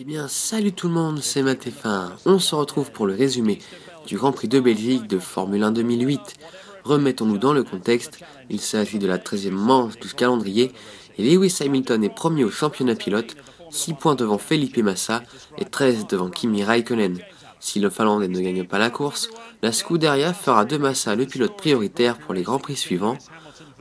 Eh bien, salut tout le monde, c'est Météo. On se retrouve pour le résumé du Grand-Prix de Belgique de Formule 1 2008. Remettons-nous dans le contexte, il s'agit de la 13e manche du calendrier et Lewis Hamilton est premier au championnat pilote, 6 points devant Felipe Massa et 13 devant Kimi Raikkonen. Si le Finlandais ne gagne pas la course, la Scuderia fera de Massa le pilote prioritaire pour les Grands Prix suivants.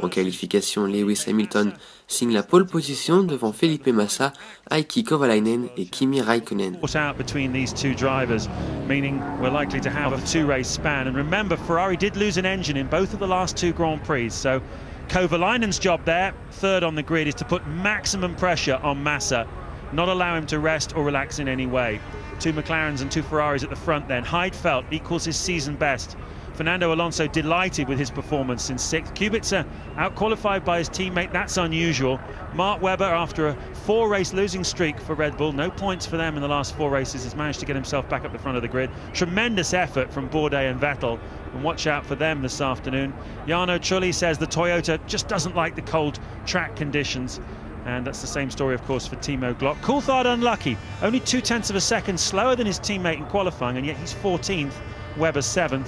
En qualification, Lewis Hamilton signe la pole position devant Felipe Massa, Heikki Kovalainen et Kimi Raikkonen. Out between these two drivers, meaning we're likely to have a two-race span. And remember, Ferrari did lose an engine in both of the last two Grand Prix, so Kovalainen's job there, third on the grid, is to put maximum pressure on Massa, not allow him to rest or relax in any way. Two McLarens and two Ferraris at the front then. Heidfeld equals his season best. Fernando Alonso delighted with his performance in 6th. Kubica out-qualified by his teammate, that's unusual. Mark Webber, after a 4-race losing streak for Red Bull, no points for them in the last 4 races, has managed to get himself back up the front of the grid. Tremendous effort from Bourdais and Vettel, and watch out for them this afternoon. Jarno Trulli says the Toyota just doesn't like the cold track conditions. And that's the same story, of course, for Timo Glock. Coulthard unlucky, only 0.2 of a second slower than his teammate in qualifying, and yet he's 14th, Webber 7th.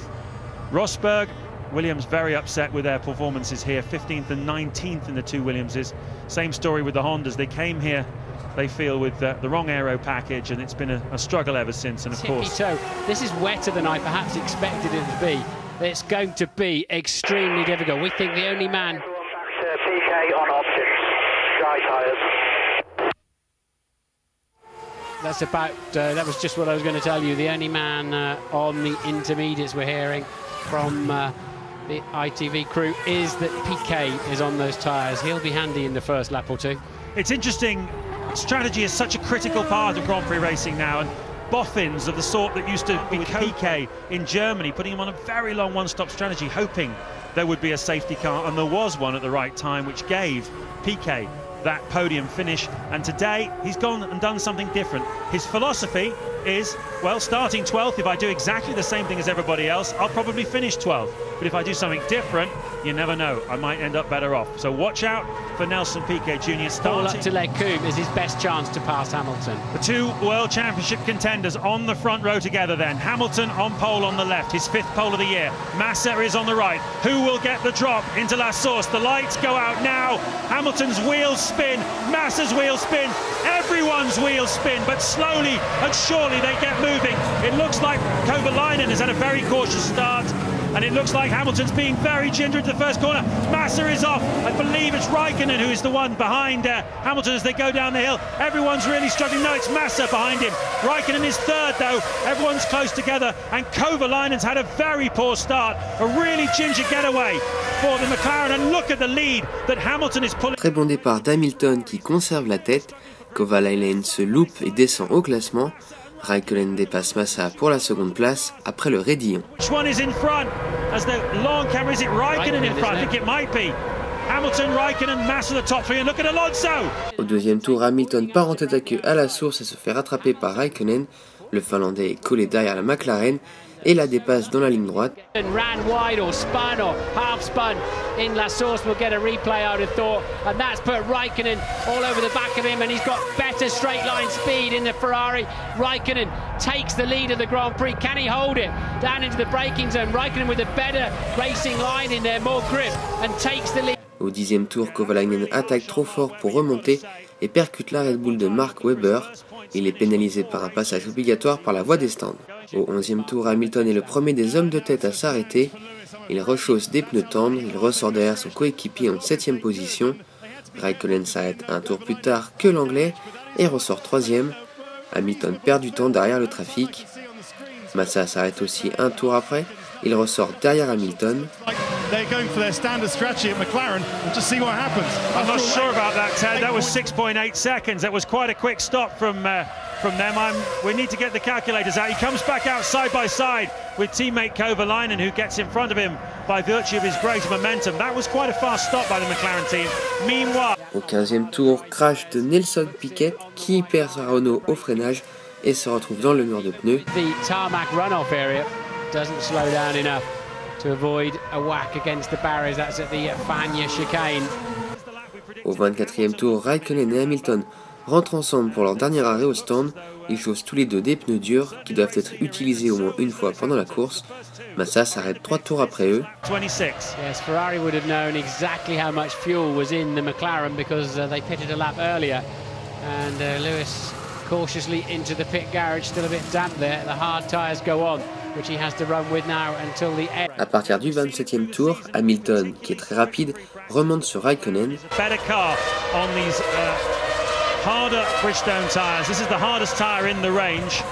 Rosberg, Williams very upset with their performances here, 15th and 19th in the two Williamses. Same story with the Hondas. They came here, they feel, with the wrong aero package, and it's been a struggle ever since. And of course, this is wetter than I perhaps expected it to be. It's going to be extremely difficult. We think the only man. PK on options, dry tyres. That's about. That was just what I was going to tell you. The only man on the intermediates we're hearing from the ITV crew is that PK is on those tyres. He'll be handy in the first lap or two. It's interesting. Strategy is such a critical part of Grand Prix racing now, and boffins of the sort that used to be with PK in Germany, putting him on a very long one-stop strategy, hoping there would be a safety car, and there was one at the right time, which gave PK that podium finish. And today he's gone and done something different. His philosophy is, well, starting 12th, if I do exactly the same thing as everybody else, I'll probably finish 12th. But if I do something different, you never know, I might end up better off. So watch out for Nelson Piquet Jr. All up to Leclerc is his best chance to pass Hamilton. The two World Championship contenders on the front row together then. Hamilton on pole on the left, his 5th pole of the year. Massa is on the right. Who will get the drop into La Source? The lights go out now. Hamilton's wheels spin, Massa's wheels spin, everyone's wheels spin, but slowly and surely they get moving. It looks like Kovalainen has had a very cautious start, and it looks like Hamilton's being very ginger into the first corner. Massa is off. I believe it's Raikkonen who is the one behind Hamilton as they go down the hill. Everyone's really struggling. No, it's Massa behind him. Raikkonen is 3rd though. Everyone's close together, and Kovalainen's had a very poor start. A really ginger getaway for the McLaren, and look at the lead that Hamilton is pulling. Très bon départ d'Hamilton qui conserve la tête. Kovalainen se loupe et descend au classement. Raikkonen dépasse Massa pour la seconde place après le raidillon. Which one is in front? As the long camera, is it Raikkonen in front? I think it might be. Hamilton, Raikkonen, Massa the top 3, and look at Alonso! Au deuxième tour, Hamilton part en tête à queue à la source et se fait rattraper par Raikkonen. Le Finlandais est collé derrière la McLaren et la dépasse dans la ligne droite. Ran wide or spun or half spun in La Source. We'll get a replay, I would have thought, and that's put Raikkonen all over the back of him, and he's got better straight line speed in the Ferrari. Raikkonen takes the lead of the Grand Prix. Can he hold it down into the braking zone? Raikkonen with a better racing line in there, more grip, and takes the lead. Au 10e tour, Kovalainen attaque trop fort pour remonter et percute la Red Bull de Mark Webber. Il est pénalisé par un passage obligatoire par la voie des stands. Au 11e tour, Hamilton est le premier des hommes de tête à s'arrêter. Il rechausse des pneus tendres, il ressort derrière son coéquipier en 7e position. Raikkonen s'arrête un tour plus tard que l'anglais et ressort 3e. Hamilton perd du temps derrière le trafic. Massa s'arrête aussi un tour après. Il ressort derrière Hamilton. They're going for their standard strategy at McLaren and just see what happens. I'm not sure about that, Ted. That was 6.8 seconds. That was quite a quick stop from them. We need to get the calculators out. He comes back out side by side with teammate Kovalainen, who gets in front of him by virtue of his great momentum. That was quite a fast stop by the McLaren team. Meanwhile, au 15e tour, crash de Nelson Piquet qui perd sa Renault au freinage et se retrouve dans le mur de pneus. The tarmac runoff area doesn't slow down enough to avoid a whack against the barriers. That's at the Fagnes chicane. Au 24e tour, Raikkonen et Hamilton rentrent ensemble pour leur dernier arrêt au stand. Ils chaussent tous les deux des pneus durs qui doivent être utilisés au moins une fois pendant la course. Massa s'arrête 3 tours après eux. 26. Yes, Ferrari would have known exactly how much fuel was in the McLaren because they pitted a lap earlier. And Lewis cautiously into the pit garage, still a bit damp there. The hard tyres go on, which he has to run with now until the end. À partir du 27e tour, Hamilton, qui est très rapide, remonte sur Raikkonen. Better car on these harder Bridgestone tyres. This is the hardest tyre in the range.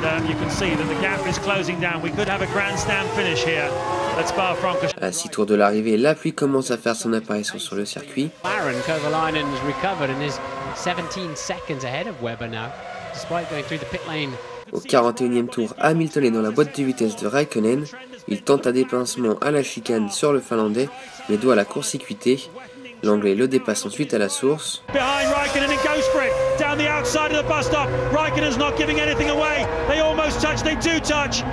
And you can see that the gap is closing down. We could have a grandstand finish here at Spa-Francorchamps. À 6 tours de l'arrivée, la pluie commence à faire son apparition sur le circuit. Kovalainen has recovered and is 17 seconds ahead of Webber now, despite going through the pit lane. Au 41e tour, Hamilton est dans la boîte de vitesse de Raikkonen. Il tente un dépassement à la chicane sur le Finlandais, mais doit la court-circuiter. L'Anglais le dépasse ensuite à la source. Behind Raikkonen and goes for it down the outside of the bus stop. Raikkonen's not giving anything away. They almost touch. They do touch.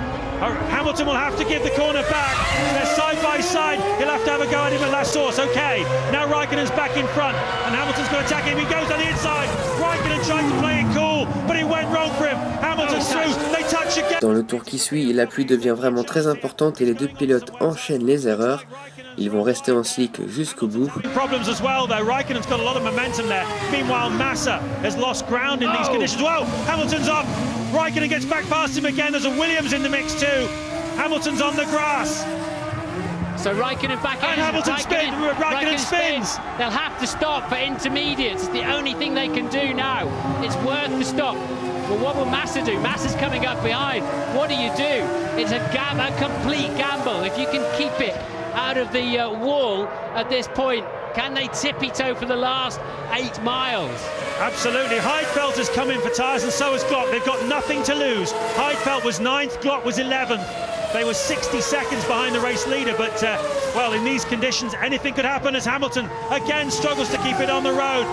Hamilton will have to give the corner back. They're side by side. He'll have to have a go at him at la source. Okay. Now Raikkonen's back in front, and Hamilton's going to attack him. He goes on the inside. Raikkonen tried to play it cool, but it went wrong for him. Hamilton's through. They touch again. Dans le tour qui suit, la pluie devient vraiment très importante et les deux pilotes enchaînent les erreurs. Ils vont rester en slick jusqu'au bout. Problems as well though. Raikkonen's got a lot of momentum there. Meanwhile, Massa has lost ground in these conditions. Whoa, Hamilton's off. Raikkonen gets back past him again. There's a Williams in the mix too. Hamilton's on the grass. So Raikkonen back in. And Hamilton Raikkonen spins. They'll have to stop for intermediates. It's the only thing they can do now. It's worth the stop. Well, what will Massa do? Massa's coming up behind. What do you do? It's a complete gamble. If you can keep it out of the wall at this point, can they tippy-toe for the last 8 miles? Absolutely. Heidfeld has come in for tyres and so has Glock. They've got nothing to lose. Heidfeld was 9th, Glock was 11th. They were 60 seconds behind the race leader, but, well, in these conditions, anything could happen as Hamilton again struggles to keep it on the road.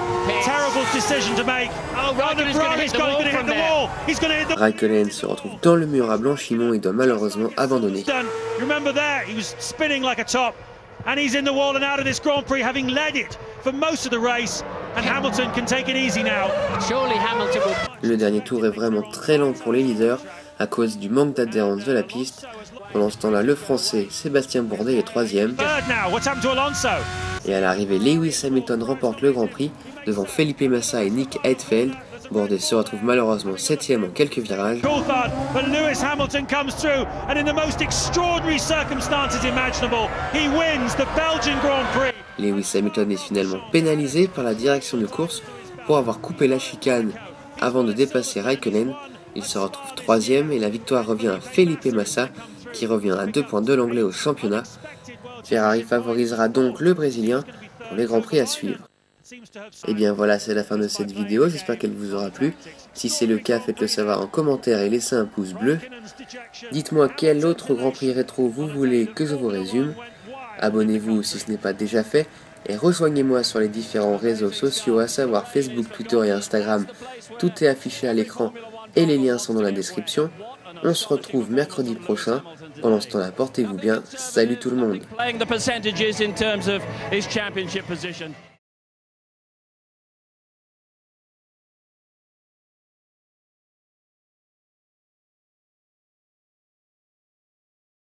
Terrible decision to make. Oh, Raikkonen's going to hit the wall from there. He's going to hit the... Raikkonen se retrouve dans le mur à Blanchimont et doit malheureusement abandonner. Remember there, he was spinning like a top, and he's in the wall and out of this Grand Prix, having led it for most of the race, and Hamilton can take it easy now. Surely Hamilton will... Le dernier tour est vraiment très lent pour les leaders à cause du manque d'adhérence de la piste. Pendant ce temps-là, le Français Sébastien Bourdet est 3e. Et à l'arrivée, Lewis Hamilton remporte le Grand Prix devant Felipe Massa et Nick Heidfeld. Bourdet se retrouve malheureusement 7e en quelques virages. Lewis Hamilton comes through and in the most extraordinary circumstances imaginable, he wins the Belgian Grand Prix. Lewis Hamilton est finalement pénalisé par la direction de course pour avoir coupé la chicane avant de dépasser Raikkonen. Il se retrouve 3e et la victoire revient à Felipe Massa qui revient à 2 points de l'Anglais au championnat. Ferrari favorisera donc le Brésilien pour les Grands Prix à suivre. Et bien voilà, c'est la fin de cette vidéo, j'espère qu'elle vous aura plu. Si c'est le cas, faites-le savoir en commentaire et laissez un pouce bleu. Dites-moi quel autre Grand Prix rétro vous voulez que je vous résume. Abonnez-vous si ce n'est pas déjà fait. Et rejoignez-moi sur les différents réseaux sociaux, à savoir Facebook, Twitter et Instagram. Tout est affiché à l'écran et les liens sont dans la description. On se retrouve mercredi prochain. Pendant ce temps-là, portez-vous bien. Salut tout le monde.